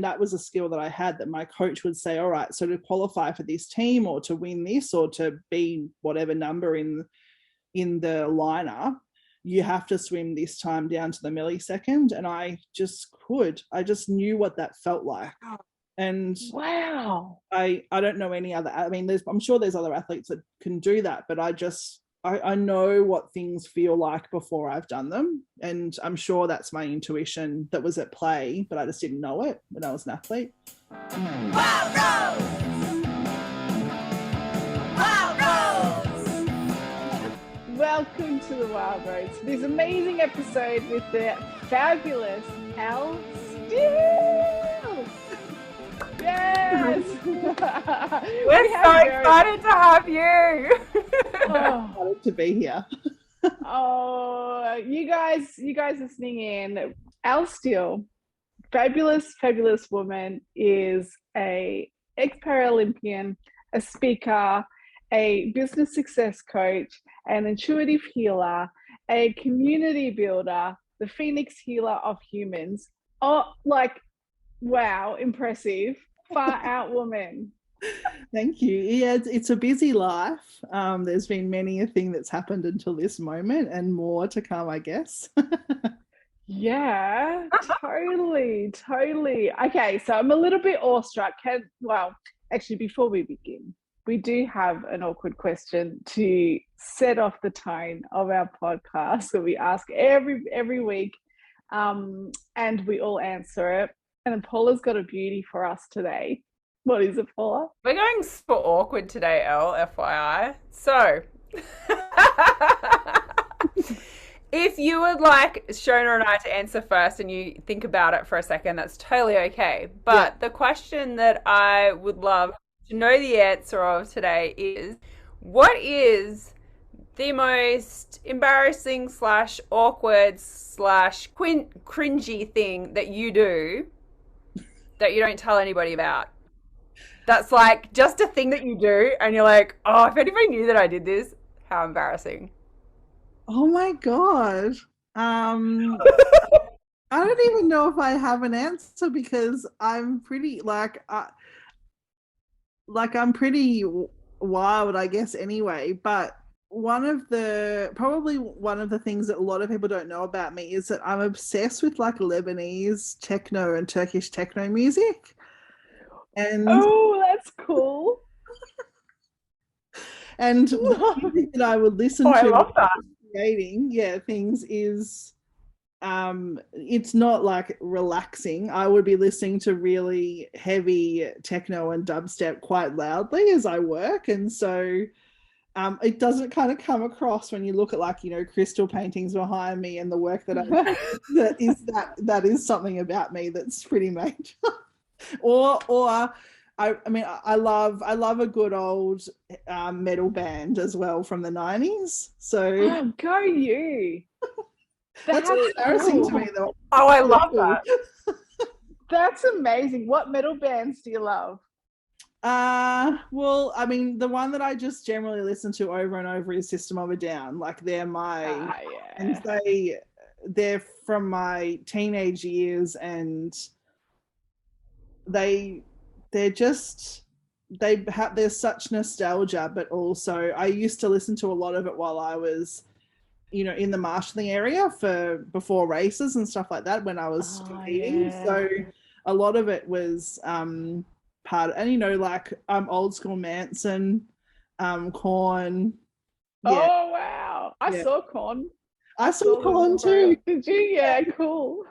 That was a skill that I had, that my coach would say, all right, so to qualify for this team or to win this or to be whatever number in the lineup, you have to swim this time down to the millisecond. And I just knew what that felt like. And wow, I don't know any other, I mean, I'm sure there's other athletes that can do that, but I know what things feel like before I've done them. And I'm sure that's my intuition that was at play, but I just didn't know it when I was an athlete. Wild Rose! Wild Rose! welcome to the Wild Rose, this amazing episode with the fabulous Elle Steele. Yes! We're so excited to have you. Excited to be here. You guys listening in, Elle Steele, fabulous woman, is a ex-Paralympian, a speaker, a business success coach, an intuitive healer, a community builder, the Phoenix healer of humans. Oh, like, wow, impressive. Far out woman. Thank you. Yeah, it's a busy life. There's been many a thing that's happened until this moment and more to come, I guess. Yeah, totally. Okay, so I'm a little bit awestruck. Actually, before we begin, we do have an awkward question to set off the tone of our podcast that we ask every week, and we all answer it. And Paula's got a beauty for us today. What is it, Paula? We're going super awkward today, Elle, FYI. So, if you would like Shona and I to answer first and you think about it for a second, that's totally okay. But the question that I would love to know the answer of today is, what is the most embarrassing / awkward / cringy thing that you do that you don't tell anybody about? That's like just a thing that you do and you're like, oh, if anybody knew that I did this, how embarrassing. Oh my God. I don't even know if I have an answer, because I'm pretty I'm pretty wild, I guess, anyway. But probably one of the things that a lot of people don't know about me is that I'm obsessed with like Lebanese techno and Turkish techno music. And oh, that's cool. And the music that I would listen to, I love that. Creating things is it's not like relaxing. I would be listening to really heavy techno and dubstep quite loudly as I work, and so it doesn't kind of come across when you look at, like, you know, crystal paintings behind me and the work that I do. that is something about me that's pretty major. or I mean, I love a good old metal band as well from the 90s. So go you. That's embarrassing to me, though. Oh, I love that. That's amazing. What metal bands do you love? Well, I mean, the one that I just generally listen to over and over is System of a Down. Like, they're and they're from my teenage years, and there's such nostalgia, but also I used to listen to a lot of it while I was, you know, in the marshalling area before races and stuff like that when I was competing. Yeah. So a lot of it was part of, and, you know, like old school Manson, Korn. Yeah. Oh wow! I saw Korn. I saw Korn too. Did you? Yeah, cool.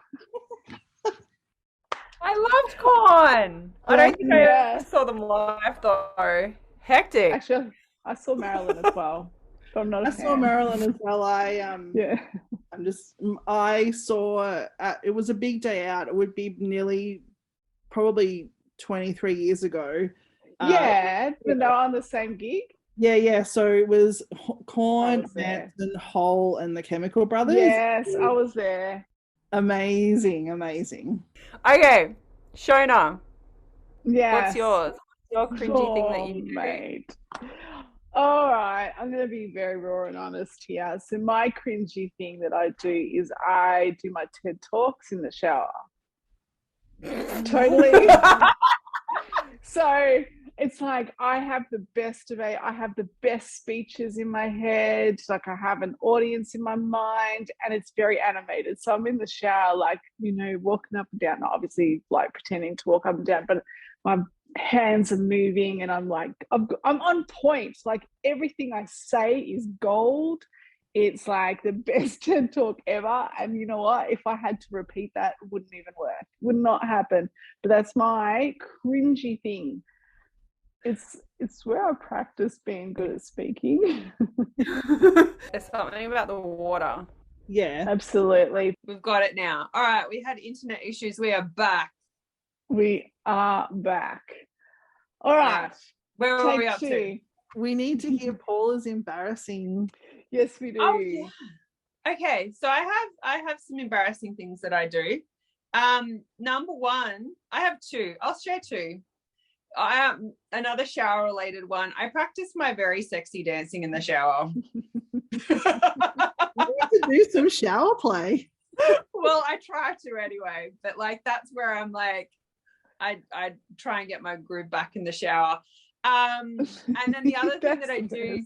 I loved Korn. I don't think I ever saw them live though. Hectic. Actually, I saw Marilyn as well. So I'm not a fan. Saw Marilyn as well. I saw it was a big day out. It would be nearly probably 23 years ago. But they were on the same gig. Yeah. So it was Korn, Manson, Hole, and the Chemical Brothers. Yes, I was there. Amazing. Okay, Shona. Yeah. What's yours? Your cringy thing that you do? Mate. All right, I'm going to be very raw and honest here. So my cringy thing that I do is I do my TED Talks in the shower. Totally. So it's like I have the best of it. I have the best speeches in my head. Like I have an audience in my mind, and it's very animated. So I'm in the shower, like, you know, walking up and down, not obviously like pretending to walk up and down, but my hands are moving and I'm like, I'm on point. Like everything I say is gold. It's like the best TED talk ever. And you know what? If I had to repeat that, it wouldn't even work. Would not happen. But that's my cringy thing. It's where I practice being good at speaking. There's something about the water. Yeah. Absolutely. We've got it now. All right, we had internet issues. We are back. We are back. All right. Where are we Take up to? two. We need to hear Paula's embarrassing. Yes, we do. Oh, yeah. Okay, so I have some embarrassing things that I do. Number one, I have two. I'll share two. Another shower related one. I practice my very sexy dancing in the shower. We need to do some shower play. Well, I try to anyway, but like that's where I'm like, I try and get my groove back in the shower. And then the other thing that I do.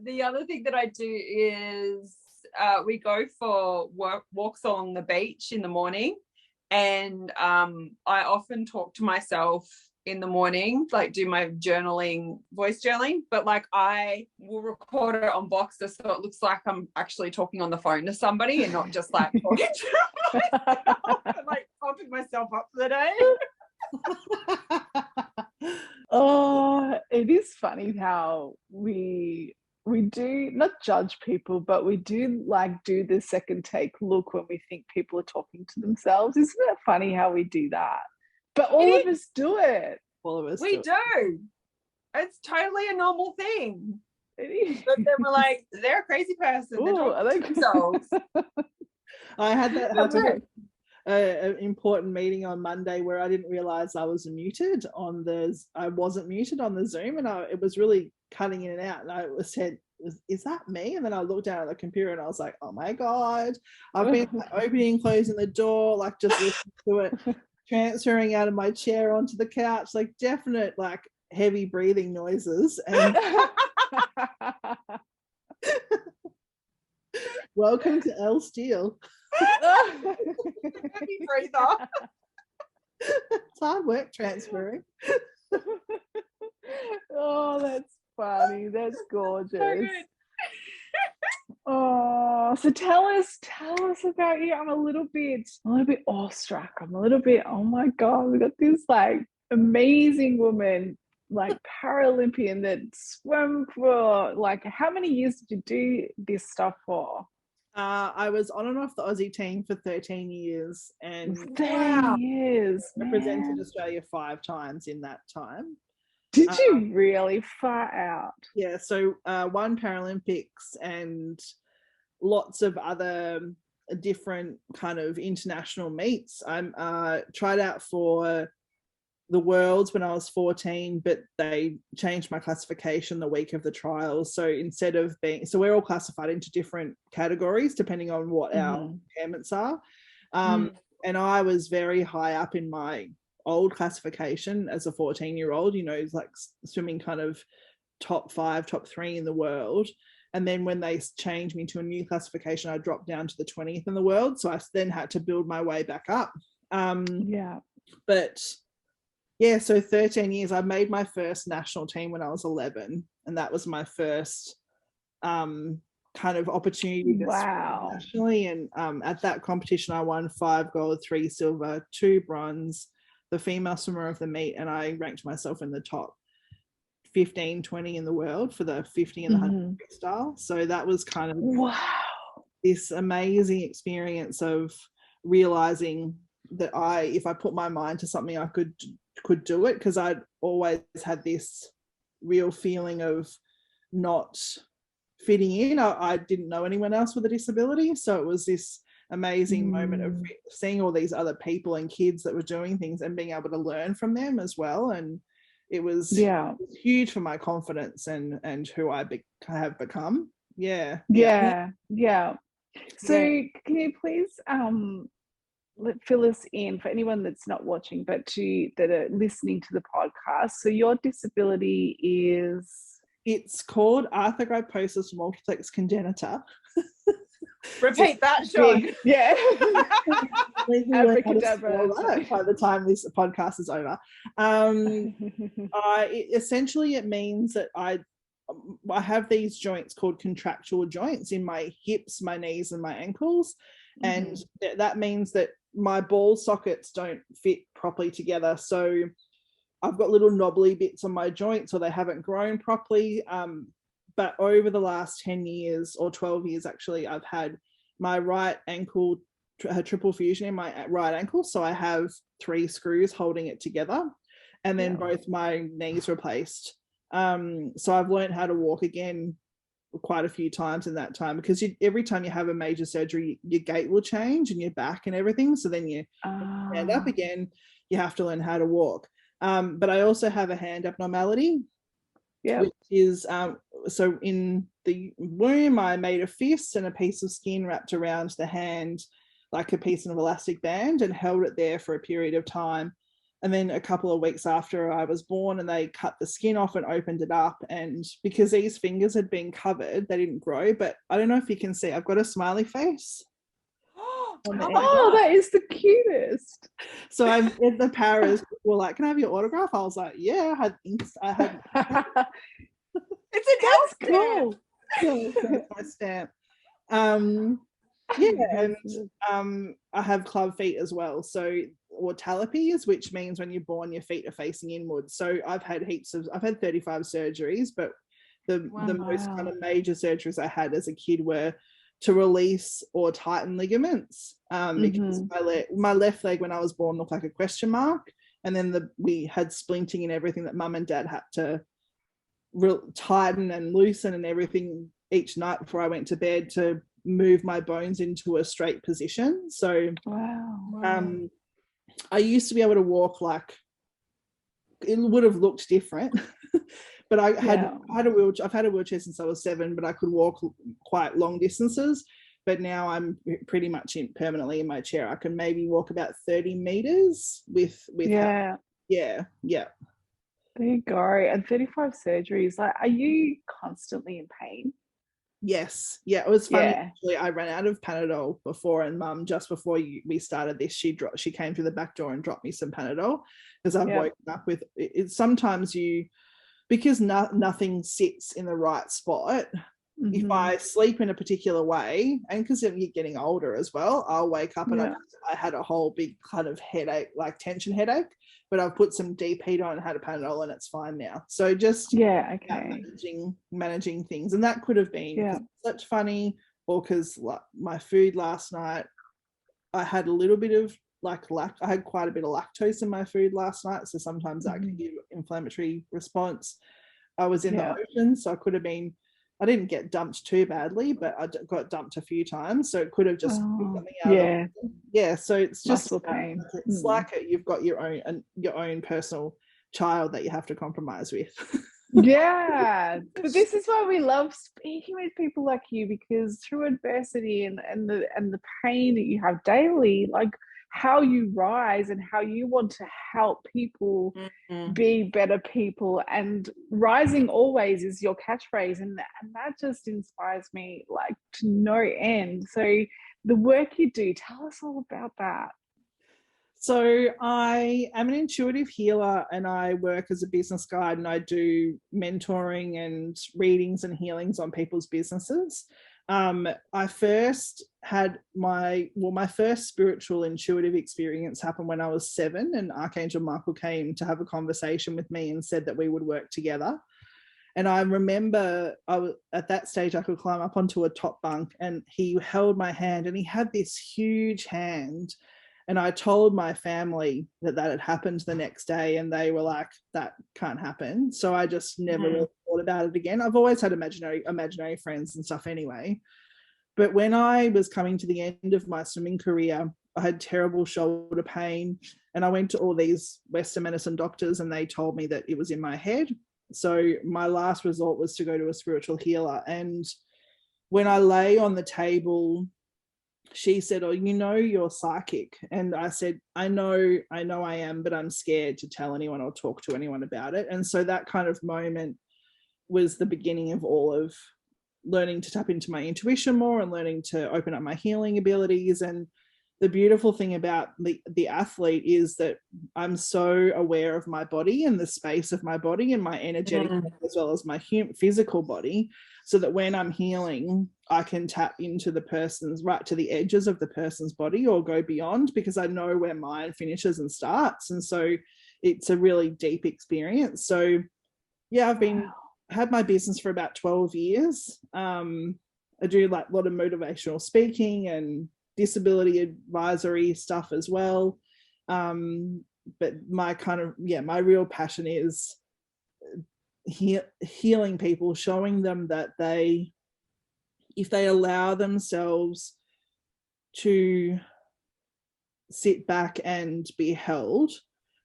The other thing that I do is we go for walks along the beach in the morning, and I often talk to myself in the morning, like do my journaling, voice journaling, but like I will record it on Boxer so it looks like I'm actually talking on the phone to somebody and not just like talking to myself and like pumping myself up for the day. Oh, it is funny how we do not judge people, but we do like do the second take look when we think people are talking to themselves. Isn't it funny how we do that? But all of us do it. All of us. We do. It's totally a normal thing. It is. But then we're like, they're a crazy person. They're talking to themselves. I had that happen. An important meeting on Monday where I didn't realize I was muted on I wasn't muted on the Zoom, and it was really cutting in and out, and I said, is that me? And then I looked down at the computer and I was like, oh my God, I've been opening and closing the door, like just listening to it, transferring out of my chair onto the couch, like definite like heavy breathing noises. And welcome to Elle Steele. Heavy breather. It's hard work transferring. Oh, that's funny. That's gorgeous. So good. Oh, so tell us about you. I'm a little bit awestruck. I'm a little bit, oh my God, we got this like amazing woman, like Paralympian that swam for like, how many years did you do this stuff for? I was on and off the Aussie team for 13 years, and 13 years. represented Australia 5 times in that time. Did you really? Far out? Yeah, so won Paralympics and lots of other different kind of international meets. I tried out for the Worlds when I was 14, but they changed my classification the week of the trials. So instead of so we're all classified into different categories depending on what our impairments are. And I was very high up in my old classification as a 14-year-old, you know, it's like swimming kind of top 5, top 3 in the world. And then when they changed me to a new classification, I dropped down to the 20th in the world. So I then had to build my way back up. But yeah, so 13 years. I made my first national team when I was 11, and that was my first kind of opportunity to swim nationally. And at that competition, I won 5 gold, 3 silver, 2 bronze, the female swimmer of the meet, and I ranked myself in the top 15, 20 in the world for the 50 and the 100 freestyle. So that was kind of this amazing experience of realizing that if I put my mind to something, I could do it, because I'd always had this real feeling of not fitting in. I didn't know anyone else with a disability, so it was this amazing moment of seeing all these other people and kids that were doing things and being able to learn from them as well. And it was huge for my confidence and who I have become. Yeah. So can you please fill us in, for anyone that's not watching but that are listening to the podcast? So your disability is? It's called arthrogryposis multiplex congenita. Repeat that, Sean. Yeah. Abracadabra. By the time this podcast is over. Essentially it means that I have these joints called contractual joints in my hips, my knees, and my ankles. And that means that my ball sockets don't fit properly together. So I've got little knobbly bits on my joints, or they haven't grown properly. But over the last 10 years or 12 years, actually, I've had my right ankle triple fusion in my right ankle. So I have 3 screws holding it together, and then both my knees replaced. So I've learned how to walk again quite a few times in that time, because every time you have a major surgery, your gait will change and your back and everything. So then you stand up again, you have to learn how to walk. But I also have a hand abnormality, which is, so in the womb, I made a fist and a piece of skin wrapped around the hand like a piece of elastic band and held it there for a period of time. And then a couple of weeks after I was born, and they cut the skin off and opened it up. And because these fingers had been covered, they didn't grow. But I don't know if you can see, I've got a smiley face. Oh, that is the cutest. So the paras were like, "Can I have your autograph?" I was like, "Yeah." It's an Elle Steele. Cool. That's my stamp. And I have club feet as well. So, or talapies, which means when you're born, your feet are facing inwards. So I've had 35 surgeries, but the most kind of major surgeries I had as a kid were to release or tighten ligaments, because my left leg when I was born looked like a question mark, and then we had splinting and everything that mum and dad had to tighten and loosen and everything each night before I went to bed to move my bones into a straight position. So I used to be able to walk like it would have looked different. But I had a wheelchair. I've had a wheelchair since I was 7, but I could walk quite long distances. But now I'm pretty much permanently in my chair. I can maybe walk about 30 meters with help. Yeah. There you go. And 35 surgeries. Like, are you constantly in pain? Yes. Yeah, it was funny. Actually, I ran out of Panadol before, and Mum, just before we started this, she came through the back door and dropped me some Panadol, because I've woken up with it. Sometimes because nothing sits in the right spot. If I sleep in a particular way, and because you're getting older as well, I'll wake up and I had a whole big kind of headache, like tension headache, but I've put some deep heat on and had a Panadol and it's fine now. So just managing things. And that could have been such funny, or because like my food last night, I had a little bit of I had quite a bit of lactose in my food last night, so sometimes that can give inflammatory response. I was in the ocean, so I didn't get dumped too badly, but I got dumped a few times, so it could have just been something out. So it's just pain. It's like you've got your own personal child that you have to compromise with. But this is why we love speaking with people like you, because through adversity and the pain that you have daily, like how you rise and how you want to help people be better people, and rising always is your catchphrase, and that just inspires me like to no end. So the work you do, tell us all about that. So I am an intuitive healer, and I work as a business guide, and I do mentoring and readings and healings on people's businesses. I first had my first spiritual intuitive experience happened when I was 7, and Archangel Michael came to have a conversation with me and said that we would work together. And I remember at that stage I could climb up onto a top bunk, and he held my hand, and he had this huge hand. And I told my family that had happened the next day, and they were like, that can't happen. So I just never really thought about it again. I've always had imaginary friends and stuff anyway. But when I was coming to the end of my swimming career, I had terrible shoulder pain, and I went to all these Western medicine doctors, and they told me that it was in my head. So my last resort was to go to a spiritual healer. And when I lay on the table she said, oh, you know, you're psychic. And I said, I know I am, but I'm scared to tell anyone or talk to anyone about it. And so that kind of moment was the beginning of all of learning to tap into my intuition more and learning to open up my healing abilities. And the beautiful thing about the athlete is that I'm so aware of my body and the space of my body and my energetic as well as my physical body, so that when I'm healing, I can tap into the person's, right to the edges of the person's body or go beyond, because I know where mine finishes and starts. And so it's a really deep experience. So yeah, I've had my business for about 12 years. I do like a lot of motivational speaking and disability advisory stuff as well. But my kind of, my real passion is healing people, showing them that if they allow themselves to sit back and be held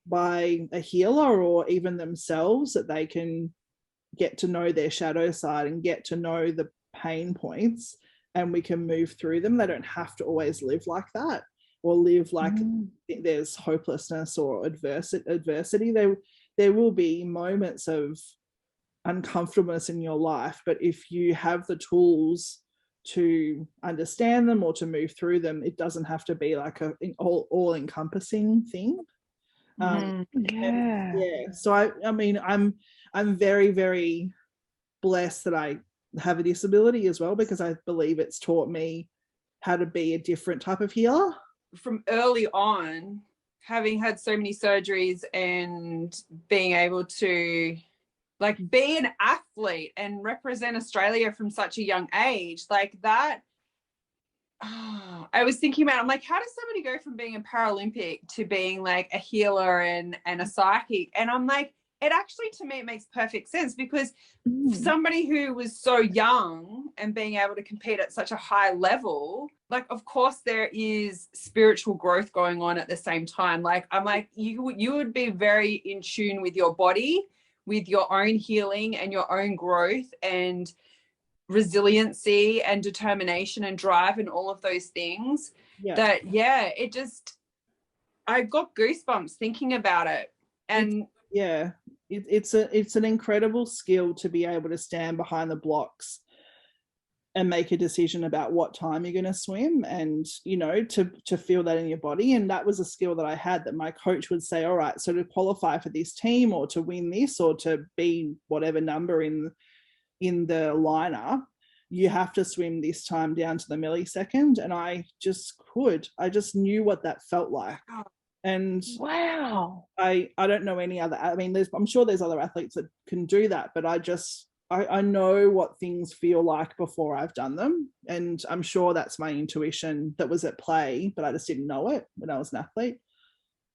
by a healer or even themselves, that they can get to know their shadow side and get to know the pain points, and we can move through them. They don't have to always live like that or live like there's hopelessness or adversity. There will be moments of uncomfortableness in your life, but if you have the tools to understand them or to move through them, it doesn't have to be like an all-encompassing thing. So I mean, I'm very, very blessed that I have a disability as well, because I believe it's taught me how to be a different type of healer. From early on, having had so many surgeries and being able to like be an athlete and represent Australia from such a young age, like that, I was thinking about, I'm like, how does somebody go from being a Paralympic to being like a healer and a psychic? And I'm like, it actually, to me, it makes perfect sense, because somebody who was so young and being able to compete at such a high level, like, of course there is spiritual growth going on at the same time. Like, I'm like, you would be very in tune with your body, with your own healing and your own growth and resiliency and determination and drive and all of those things. It just, I got goosebumps thinking about it. And it's an incredible skill to be able to stand behind the blocks and make a decision about what time you're going to swim, and to feel that in your body. And that was a skill that I had, that my coach would say, all right, so to qualify for this team or to win this or to be whatever number in the lineup, you have to swim this time down to the millisecond. And I just knew what that felt like. And wow, I don't know any other, I mean, I'm sure there's other athletes that can do that, but I know what things feel like before I've done them. And I'm sure that's my intuition that was at play, but I just didn't know it when I was an athlete.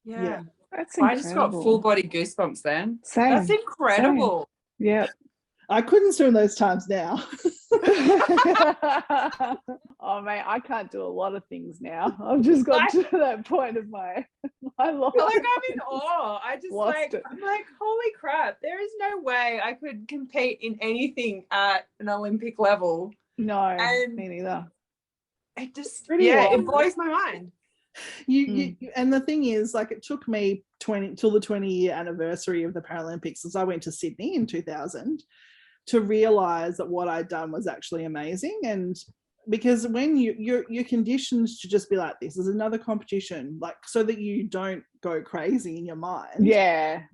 Yeah. That's incredible. I just got full body goosebumps then. Same. That's incredible. Same. Yeah. I couldn't swim those times now. Oh mate, I can't do a lot of things now. I've just got to that point of my life. Like, I'm in awe. I'm like, holy crap, there is no way I could compete in anything at an Olympic level. No, me neither. It just, it blows my mind. You and the thing is, like, it took me till the 20-year anniversary of the Paralympics, as I went to Sydney in 2000, to realize that what I'd done was actually amazing. And because when you're conditioned to just be like, this is another competition, like, so that you don't go crazy in your mind. You're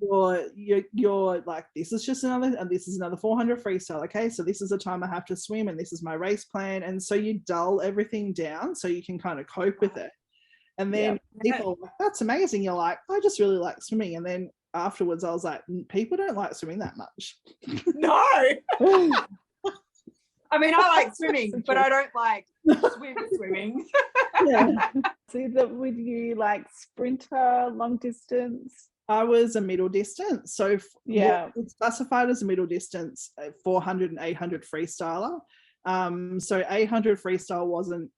like, this is just another 400 freestyle. Okay, so this is the time I have to swim, and this is my race plan. And so you dull everything down so you can kind of cope with it. And then people are like, that's amazing. You're like, I just really like swimming. And then afterwards I was like, people don't like swimming that much. No. I mean, I like swimming, but I don't like swimming. So would you like sprinter, long distance? I was a middle distance. So it's classified as a middle distance, 400 and 800 freestyler. So 800 freestyle wasn't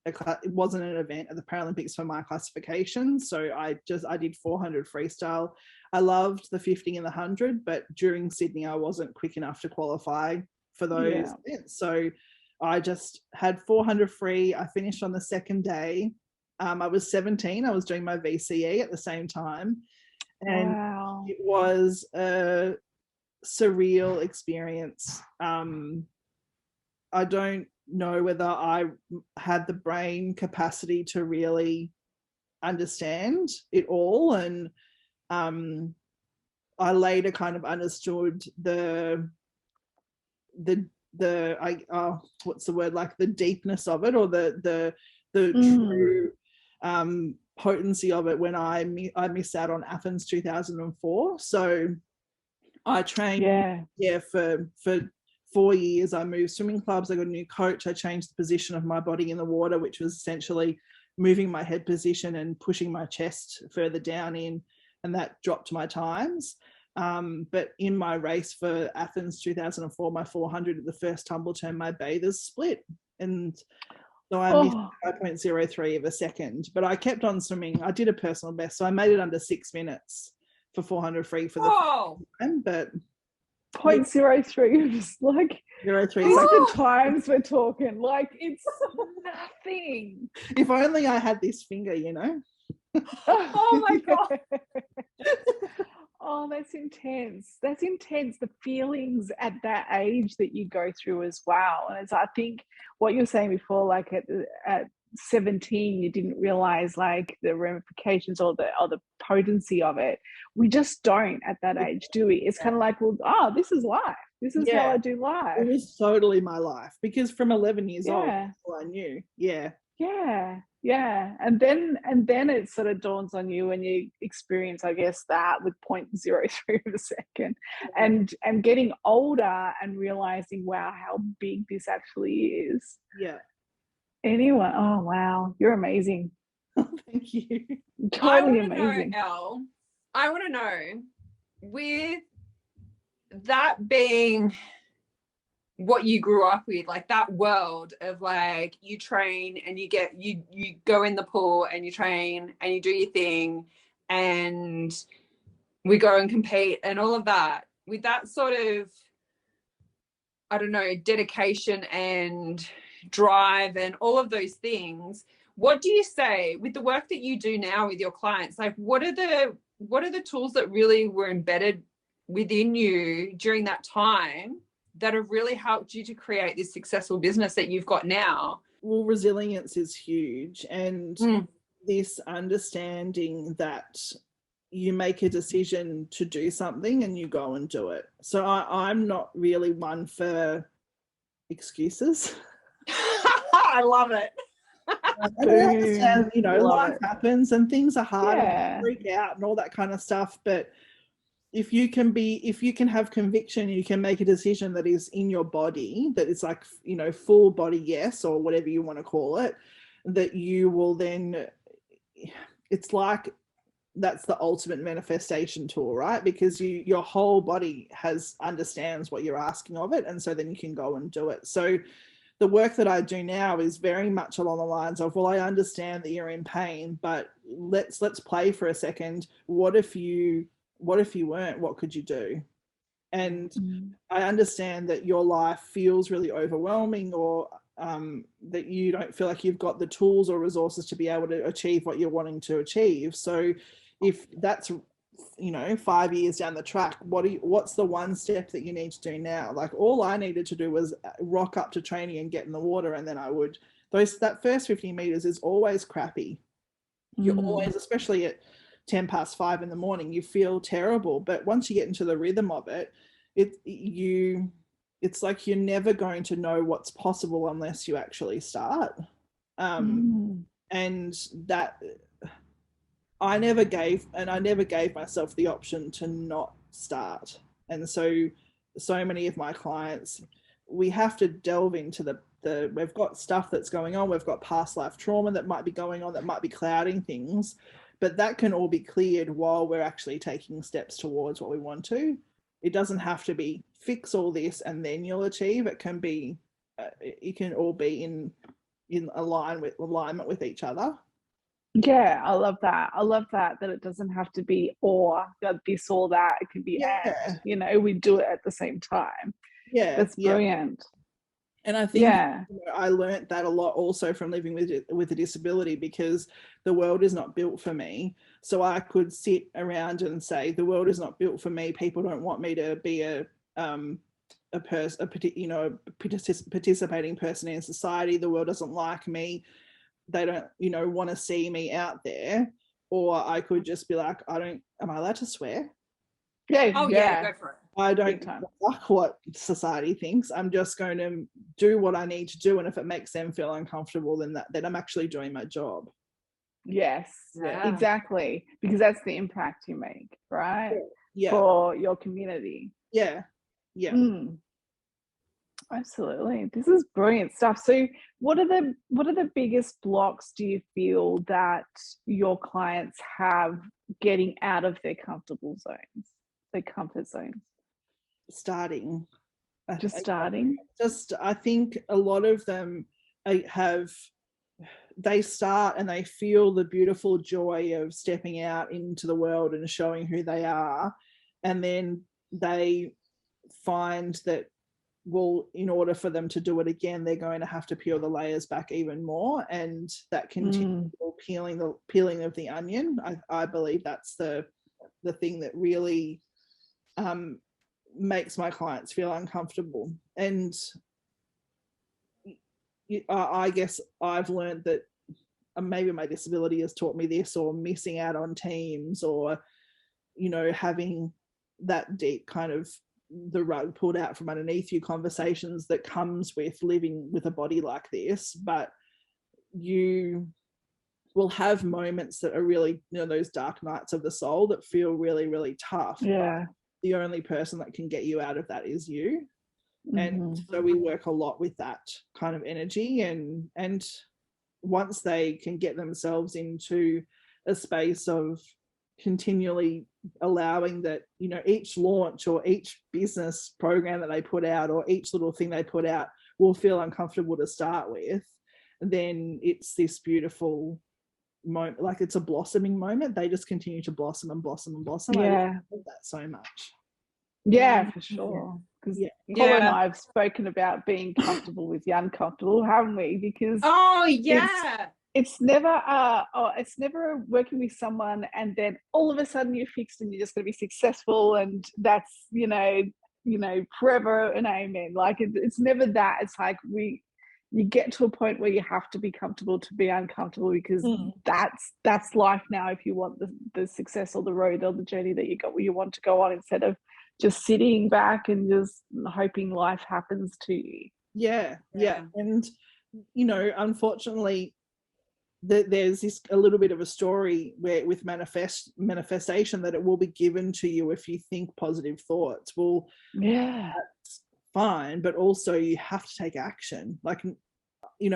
an event at the Paralympics for my classification. So I did 400 freestyle. I loved the 50 and the 100, but during Sydney I wasn't quick enough to qualify for those events. So I just had 400 free. I finished on the second day. I was 17. I was doing my VCE at the same time. And wow. it was a surreal experience. I don't know whether I had the brain capacity to really understand it all. And I later kind of understood what's the word, like the deepness of it, or the true potency of it when I missed out on Athens 2004. So I trained for 4 years. I moved swimming clubs. I got a new coach. I changed the position of my body in the water, which was essentially moving my head position and pushing my chest further down in, and that dropped my times. But in my race for Athens 2004, my 400 at the first tumble turn, my bathers split. And so I missed 5.03 of a second, but I kept on swimming. I did a personal best, so I made it under 6 minutes for 400 free for the first time, but 0.03 is like 03. These are the times we're talking. Like, it's nothing. If only I had this finger, you know. Oh my God. Oh, that's intense. That's intense. The feelings at that age that you go through as well. And as I think what you were saying before, like at 17, you didn't realize like the ramifications or the potency of it. We just don't at that age, do we? It's kind of like, well, this is life. This is how I do life. It was totally my life, because from 11 years old, Yeah. that's all I knew. Yeah. And then it sort of dawns on you when you experience, I guess, that with 0.03 of a second, and getting older and realizing, wow, how big this actually is. Yeah. Anyway, oh wow, you're amazing. Thank you. Totally amazing. Elle, I want to know, with that being what you grew up with, like that world of like you train and you go in the pool and you train and you do your thing and we go and compete and all of that, with that sort of, I don't know, dedication and drive and all of those things, what do you say with the work that you do now with your clients? Like, what are the tools that really were embedded within you during that time that have really helped you to create this successful business that you've got now? Well, resilience is huge, and this understanding that you make a decision to do something and you go and do it. So I'm not really one for excuses. I love it. I understand, you know, life happens and things are hard and freak out and all that kind of stuff, but if you can have conviction, you can make a decision that is in your body, that is like, you know, full body yes, or whatever you want to call it, that you will then, it's like, that's the ultimate manifestation tool, right? Because your whole body understands what you're asking of it, and so then you can go and do it. So the work that I do now is very much along the lines of, well, I understand that you're in pain, but let's play for a second. What if you weren't? What could you do? And I understand that your life feels really overwhelming, or that you don't feel like you've got the tools or resources to be able to achieve what you're wanting to achieve. So if that's, you know, 5 years down the track, what's the one step that you need to do now? Like, all I needed to do was rock up to training and get in the water, and then that first 50 meters is always crappy. You're always, especially at 5:10 in the morning, you feel terrible. But once you get into the rhythm of it, it's like you're never going to know what's possible unless you actually start. And that I never gave myself the option to not start. And so many of my clients, we have to delve into we've got stuff that's going on. We've got past life trauma that might be going on, that might be clouding things, but that can all be cleared while we're actually taking steps towards what we want to. It doesn't have to be fix all this and then you'll achieve. It can be, it can all be in alignment with each other. Yeah, I love that. I love that it doesn't have to be or this or that. It can be and, you know, we do it at the same time. Yeah. That's brilliant. And I think Yeah. I learned that a lot also from living with a disability, because the world is not built for me. So I could sit around and say, the world is not built for me. People don't want me to be a participating person in society. The world doesn't like me. They don't, want to see me out there. Or I could just be like, am I allowed to swear? Yeah. Oh yeah, go for it. I don't Big time. like what society thinks. I'm just going to do what I need to do, and if it makes them feel uncomfortable, then I'm actually doing my job. Yes, Yeah. exactly. Because that's the impact you make, right? Yeah. For your community. Yeah. Absolutely. This is brilliant stuff. So what are the biggest blocks do you feel that your clients have getting out of their comfortable zones, their comfort zones? Starting. Starting? I think a lot of them they start and they feel the beautiful joy of stepping out into the world and showing who they are. And then they find that, well, in order for them to do it again, they're going to have to peel the layers back even more. And that continual peeling of the onion, I believe that's the thing that really makes my clients feel uncomfortable. And I guess I've learned that maybe my disability has taught me this, or missing out on teams, or having that deep kind of the rug pulled out from underneath you conversations that comes with living with a body like this. But you will have moments that are really, those dark nights of the soul that feel really, really tough. Yeah. The only person that can get you out of that is you. And so we work a lot with that kind of energy, and once they can get themselves into a space of continually allowing that, each launch or each business program that they put out, or each little thing they put out will feel uncomfortable to start with, then it's this beautiful moment, like it's a blossoming moment. They just continue to blossom and blossom and blossom. Yeah. I love that so much. Yeah, for sure. Because Paul and I have spoken about being comfortable with the uncomfortable, haven't we? Because it's never working with someone and then all of a sudden you're fixed and you're just going to be successful, and that's forever and amen. Like it's never that. It's like you get to a point where you have to be comfortable to be uncomfortable, because that's life now. If you want the success or the road or the journey that you want to go on, instead of just sitting back and just hoping life happens to you. Yeah. And unfortunately, there's a little bit of a story where with manifestation that it will be given to you if you think positive thoughts. Well, that's fine, but also you have to take action. Like,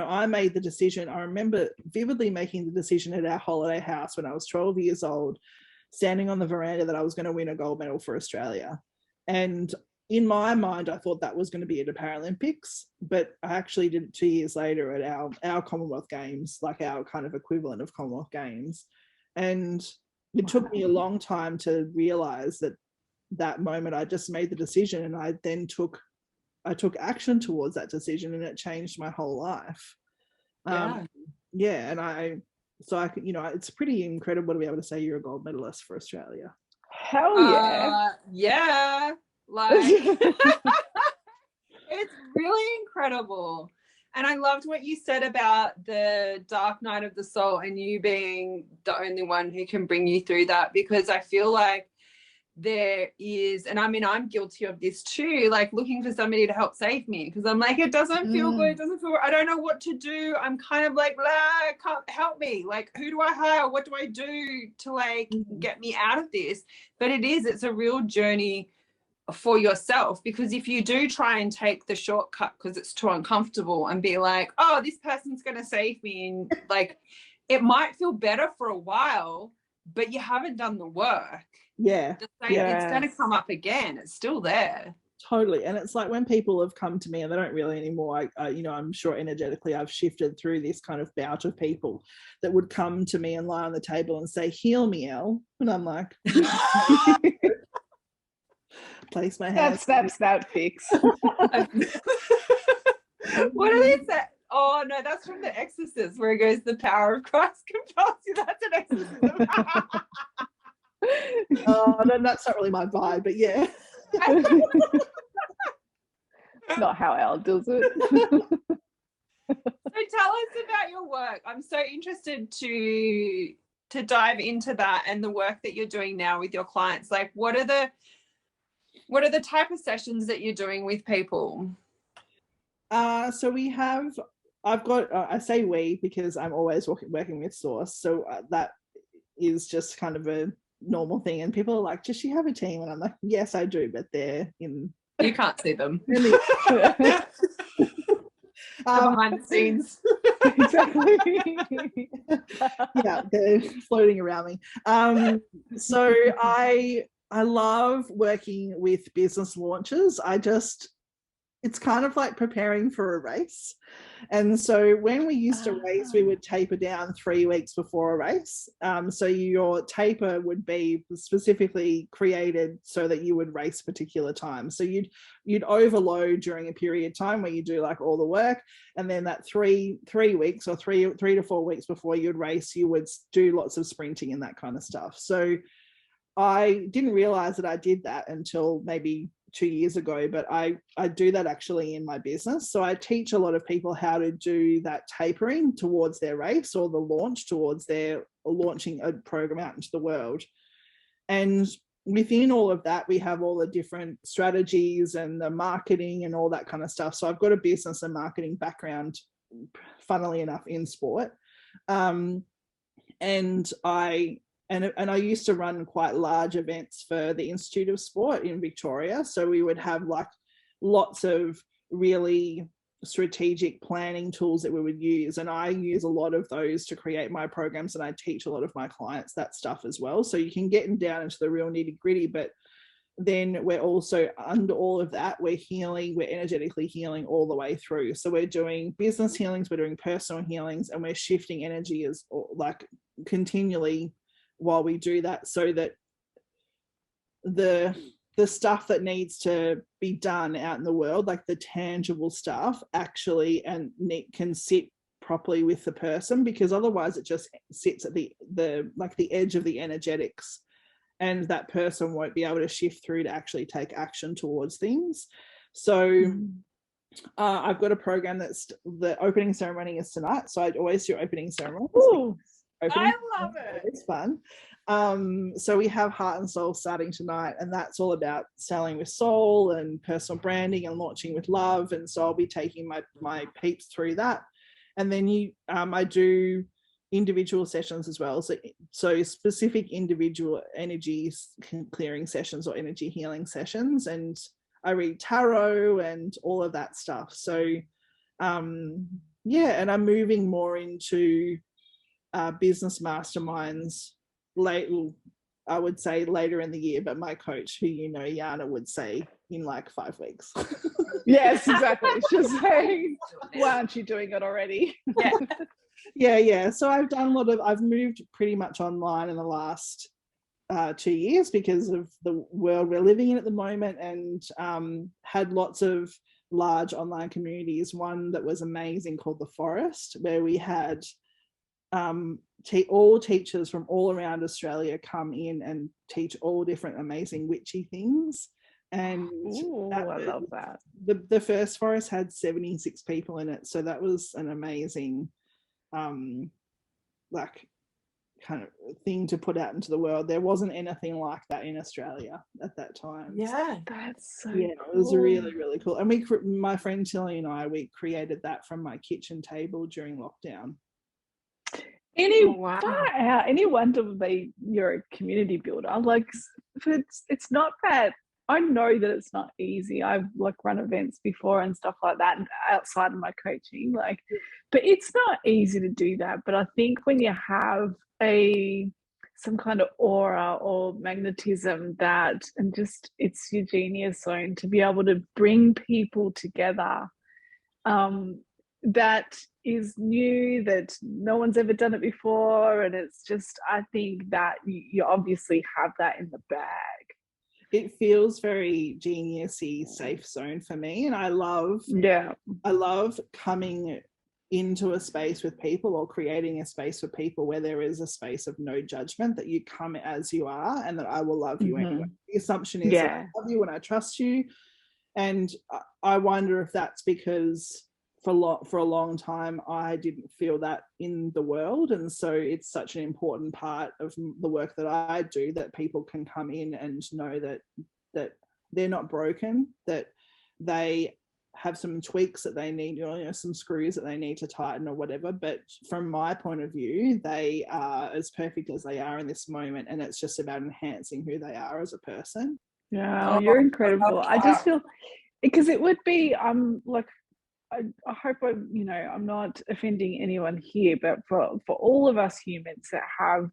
I made the decision. I remember vividly making the decision at our holiday house when I was 12 years old, standing on the veranda, that I was going to win a gold medal for Australia. And in my mind, I thought that was going to be at the Paralympics, but I actually did it 2 years later at our Commonwealth Games, like our kind of equivalent of Commonwealth Games. And it took me a long time to realize that moment I just made the decision, and I took action towards that decision, and it changed my whole life. And it's pretty incredible to be able to say you're a gold medalist for Australia. Hell yeah. Yeah. Like it's really incredible. And I loved what you said about the dark night of the soul and you being the only one who can bring you through that, because I feel like there is, and I mean, I'm guilty of this too, like looking for somebody to help save me, because I'm like, it doesn't feel good, it doesn't feel, I don't know what to do. I'm kind of like, can't help me. Like, who do I hire? What do I do to like get me out of this? But it's a real journey for yourself, because if you do try and take the shortcut because it's too uncomfortable and be like, oh, this person's going to save me, and like, it might feel better for a while, but you haven't done the work. It's going to come up again. It's still there. Totally. And it's like when people have come to me, and they don't really anymore, I'm sure energetically I've shifted through this kind of bout of people that would come to me and lie on the table and say, heal me, Elle. And I'm like, place my hands. Snap, fix. What do they say? Oh no, that's from The Exorcist, where it goes, "The power of Christ compels you." That's an exorcism. Oh, no, that's not really my vibe, but yeah. Not how Elle does it. So tell us about your work. I'm so interested to dive into that and the work that you're doing now with your clients. Like, what are the type of sessions that you're doing with people? So I've got, I say we because I'm always working with Source. So that is just kind of a normal thing. And people are like, does she have a team? And I'm like, yes, I do, but they're in. You can't see them. Behind the scenes. Exactly. Yeah, they're floating around me. So I love working with business launches. It's kind of like preparing for a race. And so when we used to race, we would taper down 3 weeks before a race. So your taper would be specifically created so that you would race a particular time. So you'd overload during a period of time where you do like all the work, and then that 3 weeks or 3 to 4 weeks before you'd race, you would do lots of sprinting and that kind of stuff. So I didn't realize that I did that until maybe 2 years ago, but I do that actually in my business. So I teach a lot of people how to do that tapering towards their race or the launch towards their launching a program out into the world. And within all of that, we have all the different strategies and the marketing and all that kind of stuff. So I've got a business and marketing background, funnily enough, in sport. And I used to run quite large events for the Institute of Sport in Victoria. So we would have like lots of really strategic planning tools that we would use. And I use a lot of those to create my programs, and I teach a lot of my clients that stuff as well. So you can get down into the real nitty gritty, but then we're also under all of that, we're energetically healing all the way through. So we're doing business healings, we're doing personal healings, and we're shifting energy as like continually while we do that, so that the stuff that needs to be done out in the world, like the tangible stuff, actually and can sit properly with the person, because otherwise it just sits at the edge of the energetics, and that person won't be able to shift through to actually take action towards things. So I've got a program that's the opening ceremony is tonight, so I always do opening ceremonies. I love it. It's fun. So we have Heart and Soul starting tonight, and that's all about selling with soul and personal branding and launching with love. And so I'll be taking my peeps through that. And then I do individual sessions as well. So specific individual energy clearing sessions or energy healing sessions. And I read tarot and all of that stuff. So and I'm moving more into business masterminds I would say later in the year, but my coach, who you know, Yana, would say in like 5 weeks. Yes, exactly. She's saying, why aren't you doing it already? Yeah. So I've moved pretty much online in the last 2 years because of the world we're living in at the moment, and had lots of large online communities. One that was amazing called The Forest, where we had all teachers from all around Australia come in and teach all different amazing witchy things. And I love that. The first forest had 76 people in it, so that was an amazing like kind of thing to put out into the world. There wasn't anything like that in Australia at that time. Yeah, that's so cool. It was really, really cool. And my friend Tilly and we created that from my kitchen table during lockdown. Any wonder you're a community builder. Like, it's not that. I know that it's not easy. I've like run events before and stuff like that, and outside of my coaching, like, but it's not easy to do that. But I think when you have some kind of aura or magnetism and just it's your genius zone to be able to bring people together, that is new, that no one's ever done it before, and it's just, I think that you obviously have that in the bag. it feels very geniusy, safe zone for me. And I love coming into a space with people, or creating a space for people where there is a space of no judgment, that you come as you are and that I will love you anyway. The assumption is that I love you and I trust you. And I wonder if that's because for a long time I didn't feel that in the world, and so it's such an important part of the work that I do, that people can come in and know that they're not broken, that they have some tweaks that they need, some screws that they need to tighten or whatever, but from my point of view they are as perfect as they are in this moment, and it's just about enhancing who they are as a person. You're incredible. I just feel, because it would be like, I hope I'm not offending anyone here, but for all of us humans that have,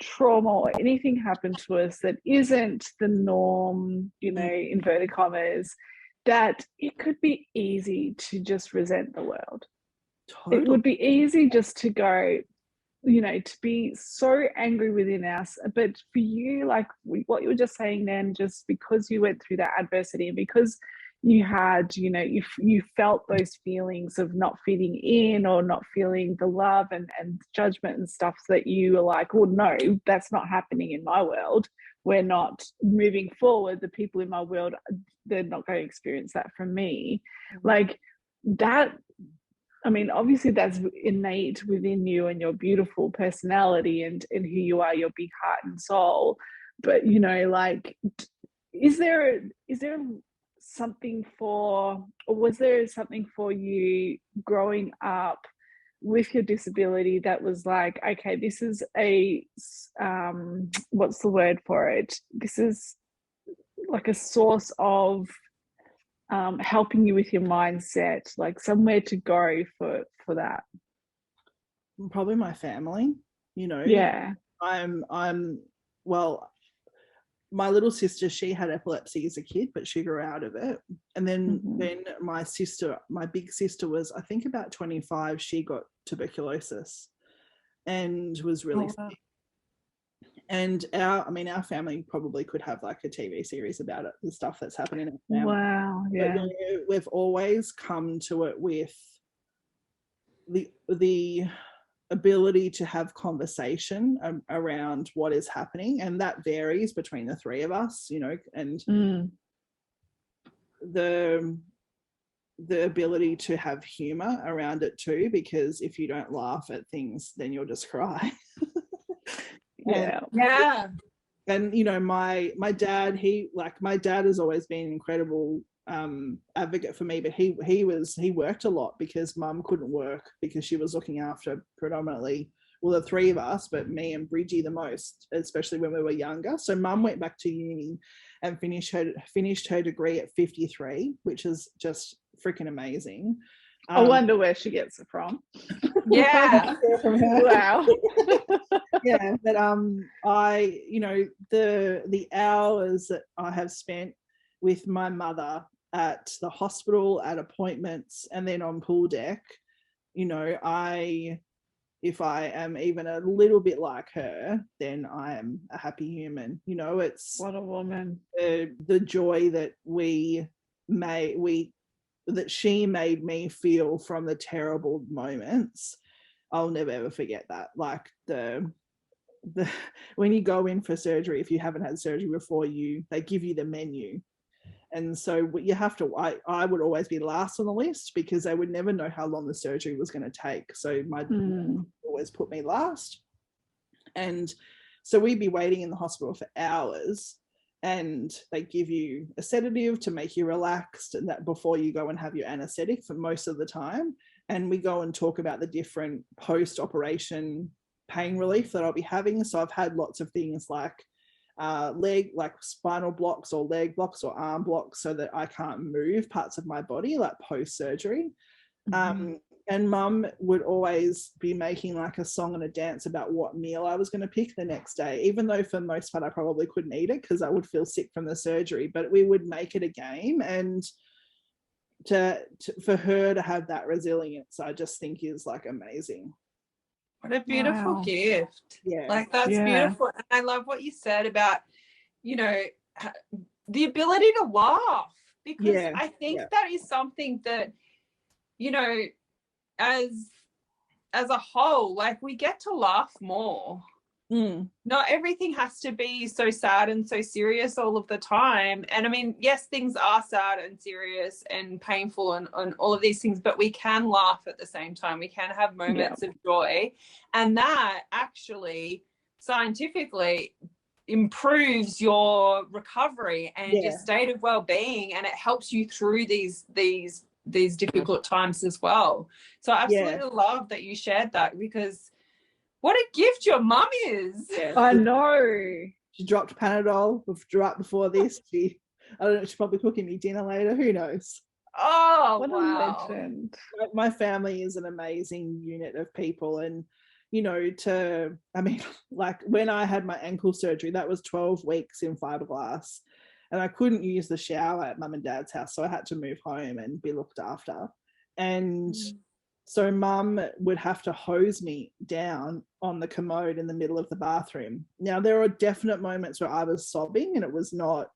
trauma or anything happen to us that isn't the norm, inverted commas, that it could be easy to just resent the world. Totally. It would be easy just to go, to be so angry within us. But for you, like what you were just saying then, just because you went through that adversity and because you had, you felt those feelings of not fitting in or not feeling the love and judgment and stuff, so that you were like, well, no, that's not happening in my world. We're not moving forward. The people in my world, they're not going to experience that from me. Like that, I mean, obviously that's innate within you and your beautiful personality and who you are, your big heart and soul. But, like, is there something or was there something for you growing up with your disability that was like, okay, this is a what's the word for it, this is like a source of helping you with your mindset, like somewhere to go for that? Probably my family. Well, my little sister, she had epilepsy as a kid, but she grew out of it. And then my big sister was, I think about 25, she got tuberculosis and was really sick. And our family probably could have like a TV series about it, the stuff that's happening in our family. Wow, yeah. But, we've always come to it with the ability to have conversation around what is happening, and that varies between the three of us, and the ability to have humor around it too, because if you don't laugh at things, then you'll just cry. And my dad, my dad has always been an incredible advocate for me, but he worked a lot because mum couldn't work because she was looking after predominantly, well, the three of us, but me and Bridgie the most, especially when we were younger. So mum went back to uni and finished her degree at 53, which is just freaking amazing. I wonder where she gets it from. Yeah. From her. Wow. Yeah, but the hours that I have spent with my mother at the hospital, at appointments, and then on pool deck, if I am even a little bit like her, then I am a happy human. It's what a woman. The joy that that she made me feel from the terrible moments, I'll never ever forget that. Like when you go in for surgery, if you haven't had surgery before, they give you the menu, and so you have to, I would always be last on the list because they would never know how long the surgery was going to take, so my always put me last. And so we'd be waiting in the hospital for hours, and they give you a sedative to make you relaxed, and that before you go and have your anesthetic for most of the time. And we go and talk about the different post-operation pain relief that I'll be having. So I've had lots of things like spinal blocks or leg blocks or arm blocks, so that I can't move parts of my body, like post-surgery. And mum would always be making like a song and a dance about what meal I was going to pick the next day, even though for the most part I probably couldn't eat it because I would feel sick from the surgery, but we would make it a game. And for her to have that resilience, I just think is like amazing. What a beautiful gift. Yeah. Like that's beautiful. And I love what you said about, the ability to laugh, because I think Yeah. that is something that, you know, as a whole, like, we get to laugh more. Not everything has to be so sad and so serious all of the time. And I mean, yes, things are sad and serious and painful and all of these things, but we can laugh at the same time. We can have moments of joy. And that actually scientifically improves your recovery and your state of well-being, and it helps you through these difficult times as well. So I absolutely love that you shared that, because what a gift your mum is. I know. She dropped Panadol right before this. I don't know, she's probably cooking me dinner later. Who knows? Oh, what wow. a legend. My family is an amazing unit of people. And, you know, I mean, like when I had my ankle surgery, that was 12 weeks in fiberglass. And I couldn't use the shower at mum and dad's house. So I had to move home and be looked after. And so mum would have to hose me down on the commode in the middle of the bathroom. Now, there are definite moments where I was sobbing and it was not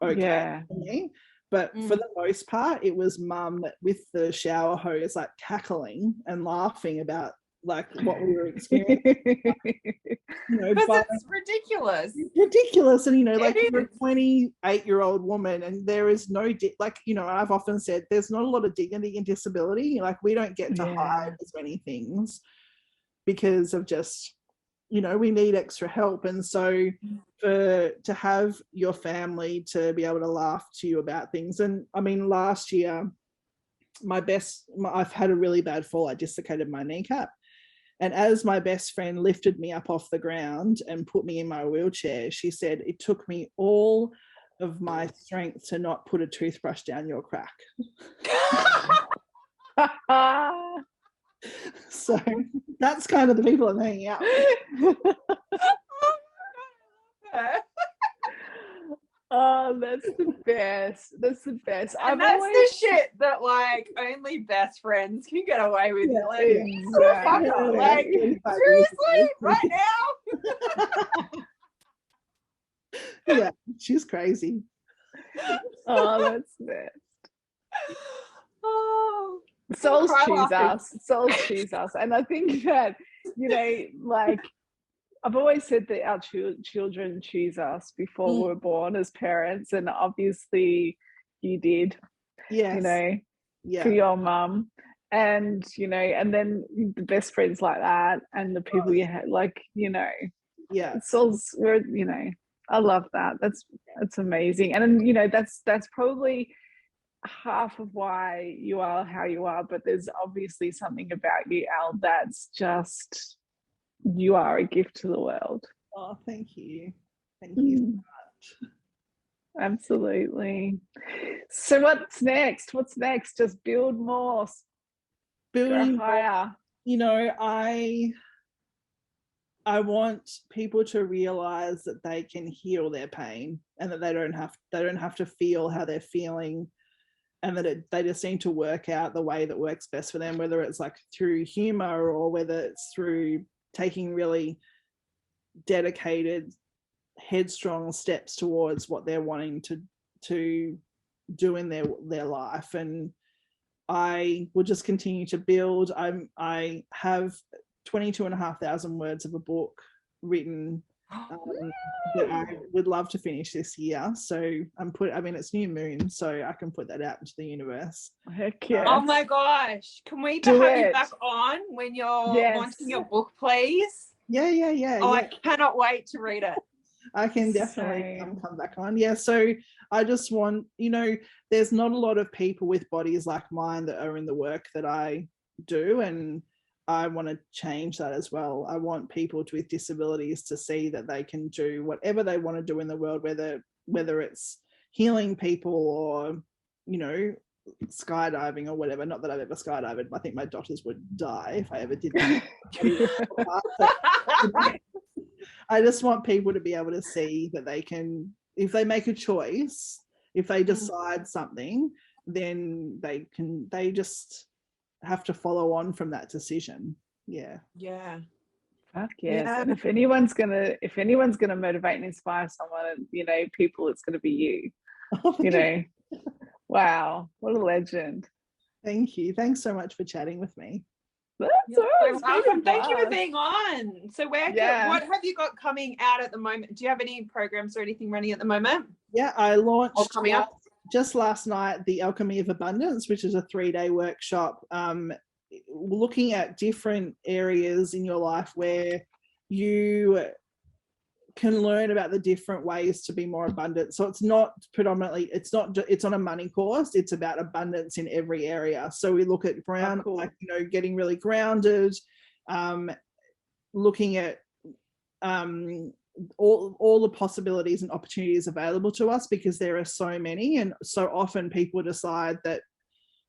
okay for me. But for the most part, it was mum with the shower hose, like cackling and laughing about like what we were experiencing. Because it's ridiculous. Ridiculous. And, you know, like you're a 28-year-old woman and there is no, like, you know, I've often said there's not a lot of dignity in disability. Like we don't get to hide as many things because of just, you know, we need extra help. And so to have your family to be able to laugh to you about things. And I mean, last year, I've had a really bad fall. I dislocated my kneecap. And as my best friend lifted me up off the ground and put me in my wheelchair, she said, it took me all of my strength to not put a toothbrush down your crack. So that's kind of the people I'm hanging out with. Oh, that's the best. That's the best. And that's the shit that like only best friends can get away with. Like, exactly. like seriously, right now? Yeah, she's crazy. Oh, that's the best. Oh, souls choose us. Souls choose us. And I think that, you know, like I've always said that our children choose us before we're born as parents, and obviously you did. Yes. You know, for your mum, and you know, and then the best friends like that, and the people you had, like, you know, souls were, you know, I love that. That's amazing, and you know, that's probably half of why you are how you are. But there's obviously something about you, Elle, that's just. You are a gift to the world. Oh, thank you. Thank you so much. Absolutely. So what's next? What's next? Just build more. Building higher. You know, I want people to realize that they can heal their pain and that they don't have to feel how they're feeling, and that they just need to work out the way that works best for them, whether it's like through humor or whether it's through taking really dedicated, headstrong steps towards what they're wanting to do in their life. And I will just continue to build. I have 22,500 words of a book written that I would love to finish this year. So I mean, it's new moon, so I can put that out into the universe. Heck yeah. Oh my gosh. Can we have you back on when you're wanting your book, please? Yeah. Oh, I cannot wait to read it. I can definitely come back on. Yeah, so I just want, you know, there's not a lot of people with bodies like mine that are in the work that I do, and I want to change that as well. I want people with disabilities to see that they can do whatever they want to do in the world, whether it's healing people or, you know, skydiving or whatever. Not that I've ever skydived. I think my daughters would die if I ever did that. I just want people to be able to see that they can, if they make a choice, if they decide something, then they just have to follow on from that decision. Yeah. Fuck yes. Yeah. And if anyone's gonna motivate and inspire someone, and people, it's gonna be you. Wow, what a legend. Thank you. Thanks so much for chatting with me. That's You're all right. so welcome. Thank you for Blast. being on. So what have you got coming out at the moment? Do you have any programs or anything running at the moment? Yeah, I launched Or coming up? just last night the Alchemy of Abundance, which is a 3-day workshop looking at different areas in your life where you can learn about the different ways to be more abundant. So it's not predominantly, it's not a money course, it's about abundance in every area. So we look at ground, cool. like getting really grounded, looking at all the possibilities and opportunities available to us, because there are so many, and so often people decide that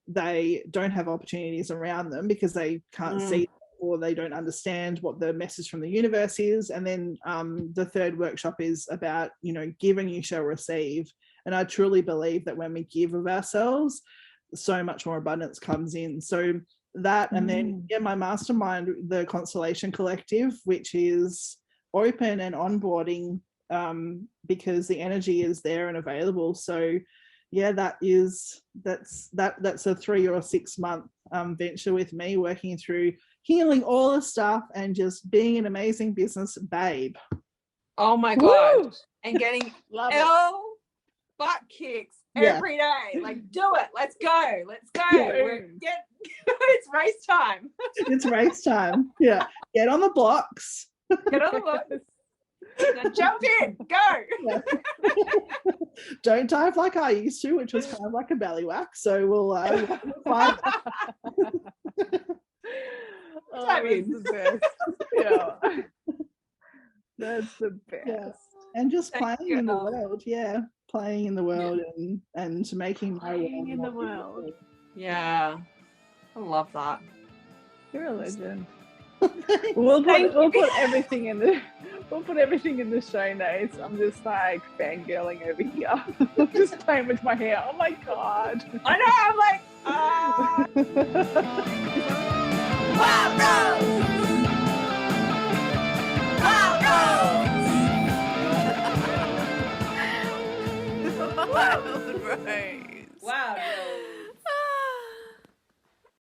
they don't have opportunities around them because they can't see or they don't understand what the message from the universe is. And then the third workshop is about give and you shall receive. And I truly believe that when we give of ourselves, so much more abundance comes in. So that, and then my mastermind, the Constellation Collective, which is open and onboarding, because the energy is there and available. So yeah, that's a 3 or 6 month venture with me, working through healing all the stuff and just being an amazing business babe. Oh my God. Woo! And getting Love L butt kicks every day. Like, do it. Let's go. Yeah. It's race time. It's race time. Yeah, get on the blocks. Get on the box. Now jump in. Go. Yeah. Don't dive like I used to, which was kind of like a belly whack. So we'll find. Oh, that's the best. Yeah. That's the best. Yeah. And just Thank playing you, in the Elle. world. Yeah, playing in the world and making my Playing in the more world. beautiful. Yeah. I love that. You're a legend. We'll put everything in the show notes. I'm just like fangirling over here. Just playing with my hair. Oh my God. I know. I'm like, ah. Wow, Rose! Wow, Rose! Wild Rose.